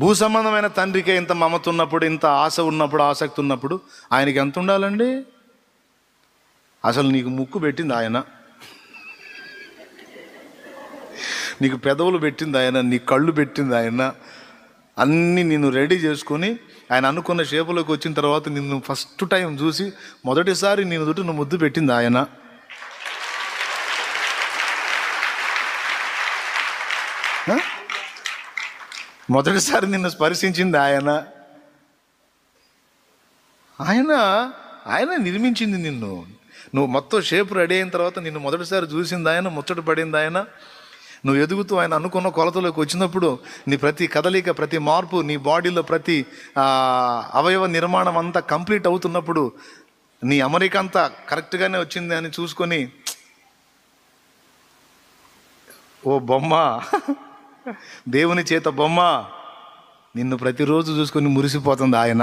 భూ సంబంధమైన తండ్రికే ఇంత మమత ఉన్నప్పుడు, ఇంత ఆశ ఉన్నప్పుడు, ఆసక్తి ఉన్నప్పుడు ఆయనకి ఎంత ఉండాలండి? అసలు నీకు ముక్కు పెట్టింది ఆయన, నీకు పెదవులు పెట్టింది ఆయన, నీ కళ్ళు పెట్టింది ఆయన, అన్నీ నిన్ను రెడీ చేసుకొని ఆయన అనుకున్న షేపులోకి వచ్చిన తర్వాత నిన్ను ఫస్ట్ టైం చూసి మొదటిసారి నేను దుట్టు నువ్వు ముద్దు పెట్టింది ఆయన. మొదటిసారి నిన్ను స్పర్శించింది ఆయన. ఆయన ఆయన నిర్మించింది నిన్ను. నువ్వు మొత్తం షేప్ రెడీ అయిన తర్వాత నిన్ను మొదటిసారి చూసింది ఆయన, ముచ్చట పడింది ఆయన. నువ్వు ఎదుగుతూ ఆయన అనుకున్న కొలతలోకి వచ్చినప్పుడు నీ ప్రతి కదలిక, ప్రతి మార్పు, నీ బాడీలో ప్రతి అవయవ నిర్మాణం అంతా కంప్లీట్ అవుతున్నప్పుడు నీ అమరిక అంతా కరెక్ట్గానే వచ్చింది అని చూసుకొని, ఓ బొమ్మ, దేవుని చేత బొమ్మ, నిన్ను ప్రతిరోజు చూసుకొని మురిసిపోతుంది ఆయన.